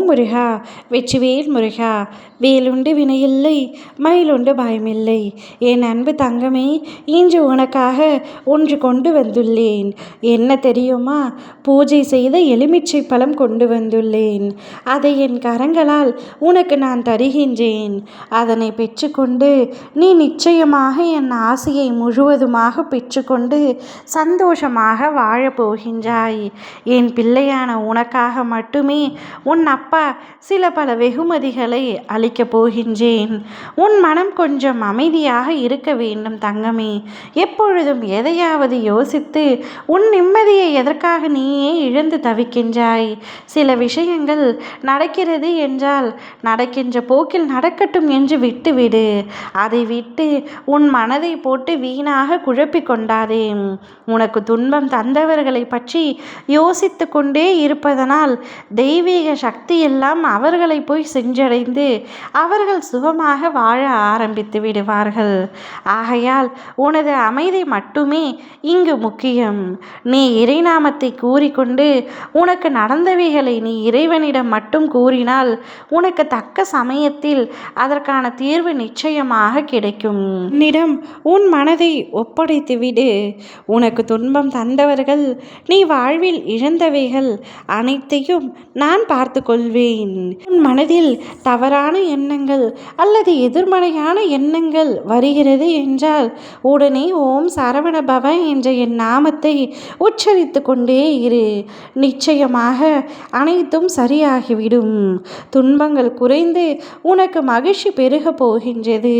ஓம் முருகா வெற்றிவேல் முருகா. வேலுண்டு வினையில்லை, மயிலுண்டு பயமில்லை. என் அன்பு தங்கமே, இன்று உனக்காக ஒன்று கொண்டு வந்துள்ளேன். என்ன தெரியுமா? பூஜை செய்த எலுமிச்சை பழம் கொண்டு வந்துள்ளேன். அதை என் கரங்களால் உனக்கு நான் தருகின்றேன். அதனை பெற்றுக்கொண்டு நீ நிச்சயமாக என் ஆசையை முழுவதுமாக பெற்றுக்கொண்டு சந்தோஷமாக வாழப்போகின்றாய். என் பிள்ளையான உனக்காக மட்டுமே உன் அப்பா சில பல வெகுமதிகளை அளிக்கப் போகின்றேன். உன் மனம் கொஞ்சம் அமைதியாக இருக்க வேண்டும் தங்கமே. எப்பொழுதும் எதையாவது யோசித்து உன் நிம்மதியை எதற்காக நீயே இழந்து தவிக்கின்றாய்? சில விஷயங்கள் நடக்கிறது என்றால் நடக்கின்ற போக்கில் நடக்கட்டும் என்று விட்டுவிடு. அதை விட்டு உன் மனதை போட்டு வீணாக குழப்பிக் கொண்டாதே. உனக்கு துன்பம் தந்தவர்களை பற்றி யோசித்து கொண்டே இருப்பதனால் தெய்வீக சக்தி எல்லாம் அவர்களை போய் சென்றடைந்து அவர்கள் சுகமாக வாழ ஆரம்பித்து விடுவார்கள். ஆகையால் உனது அமைதி மட்டுமே இங்கு முக்கியம். நீ இறைநாமத்தை கூறிக்கொண்டு உனக்கு நடந்தவைகளை நீ இறைவனிடம் மட்டும் கூறினால் உனக்கு தக்க சமயத்தில் அதற்கான தீர்வு நிச்சயமாக கிடைக்கும். உன்னிடம் உன் மனதை ஒப்படைத்துவிடு. உனக்கு துன்பம் தந்தவர்கள், நீ வாழ்வில் இழந்தவைகள் அனைத்தையும் நான் பார்த்து கொள்வேன். உன் மனதில் தவறான எண்ணங்கள் அல்லது எதிர்மறையான எண்ணங்கள் வருகிறது என்றால் உடனே ஓம் சரவண பவ என்ற என் நாமத்தை உச்சரித்து கொண்டே இரு. நிச்சயமாக அனைத்தும் சரியாகிவிடும். துன்பங்கள் குறைந்து உனக்கு மகிழ்ச்சி பெருக போகின்றது.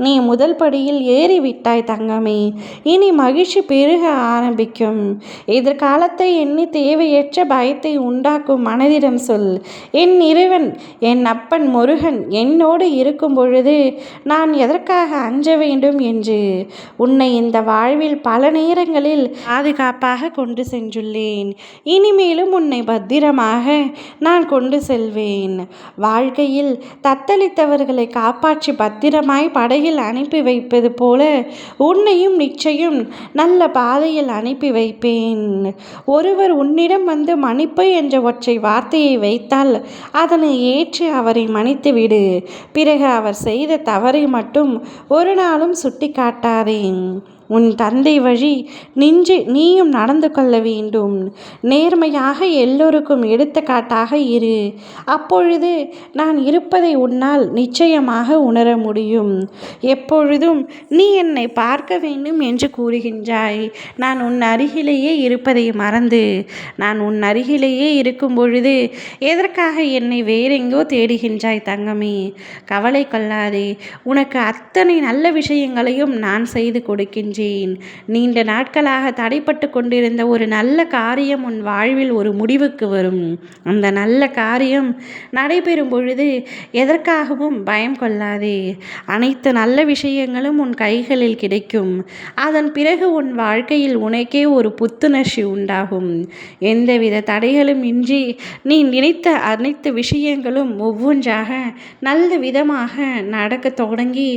நீ முதல் படியில் ஏறிவிட்டாய் தங்கமே. இனி மகிழ்ச்சி பெருக ஆரம்பிக்கும். எதிர்காலத்தை எண்ணி தேவையற்ற பயத்தை உண்டாக்கும் மனதிடம் சொல், என் இறைவன் என் அப்பன் முருகன் என்னோடு இருக்கும் பொழுது நான் எதற்காக அஞ்ச வேண்டும் என்று. உன்னை இந்த வாழ்வில் பல நேரங்களில் பாதுகாப்பாக கொண்டு சென்றுள்ளேன். இனிமேலும் உன்னை பத்திரமாக நான் கொண்டு செல்வேன். வாழ்க்கையில் தத்தளித்தவர்களை காப்பாற்றி பத்திரமாய் படகில் அனுப்பி வைப்பது போல உன்னையும் நிச்சயம் நல்ல பாதையில் அனுப்பி வைப்பேன். ஒருவர் உன்னிடம் வந்து மன்னிப்பு என்ற ஒற்றை வார்த்தையை வைத்தால் அதனை ஏற்று அவரை மன்னித்துவிடு. பிறகு அவர் செய்த தவறை மட்டும் ஒரு நாளும் சுட்டி காட்டாதே. உன் தந்தை வழி நின்று நீயும் நடந்து கொள்ள வேண்டும். நேர்மையாக எல்லோருக்கும் எடுத்துக்காட்டாக இரு. அப்பொழுது நான் இருப்பதை உன்னால் நிச்சயமாக உணர முடியும். எப்பொழுதும் நீ என்னை பார்க்க வேண்டும் என்று கூறுகின்றாய். நான் உன் அருகிலேயே இருப்பதை மறந்து, நான் உன் அருகிலேயே இருக்கும் பொழுது எதற்காக என்னை வேறெங்கோ தேடுகின்றாய் தங்கமே? கவலை கொள்ளாதே. உனக்கு அத்தனை நல்ல விஷயங்களையும் நான் செய்து கொடுக்கின்றேன். நீண்ட நாட்களாக தடைப்பட்டு கொண்டிருந்த ஒரு நல்ல காரியம் உன் வாழ்வில் ஒரு முடிவுக்கு வரும். அந்த நல்ல காரியம் நடைபெறும் பொழுது எதற்காகவும் பயம் கொள்ளாதே. அனைத்து நல்ல விஷயங்களும் உன் கைகளில் கிடைக்கும். அதன் பிறகு உன் வாழ்க்கையில் உனக்கே ஒரு புத்துணர்ச்சி உண்டாகும். எந்தவித தடைகளும் இன்றி நீ நினைத்த அனைத்து விஷயங்களும் ஒவ்வொன்றாக நல்ல விதமாக நடக்க தொடங்கி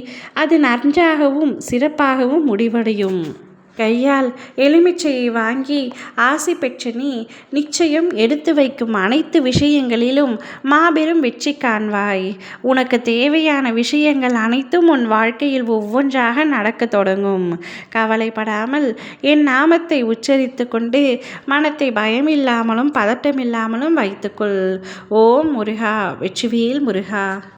அது நன்றாகவும் சிறப்பாகவும் முடிவடையும். கையால் எலுமிச்சையை வாங்கி ஆசி பெற்ற நீ நிச்சயம் எடுத்து வைக்கும் அனைத்து விஷயங்களிலும் மாபெரும் வெற்றி காண்பாய். உனக்கு தேவையான விஷயங்கள் அனைத்தும் உன் வாழ்க்கையில் ஒவ்வொன்றாக நடக்க தொடங்கும். கவலைப்படாமல் என் நாமத்தை உச்சரித்து கொண்டு மனத்தை பயமில்லாமலும் பதட்டமில்லாமலும் வைத்துக்கொள். ஓம் முருகா வெற்றிவேல் முருகா.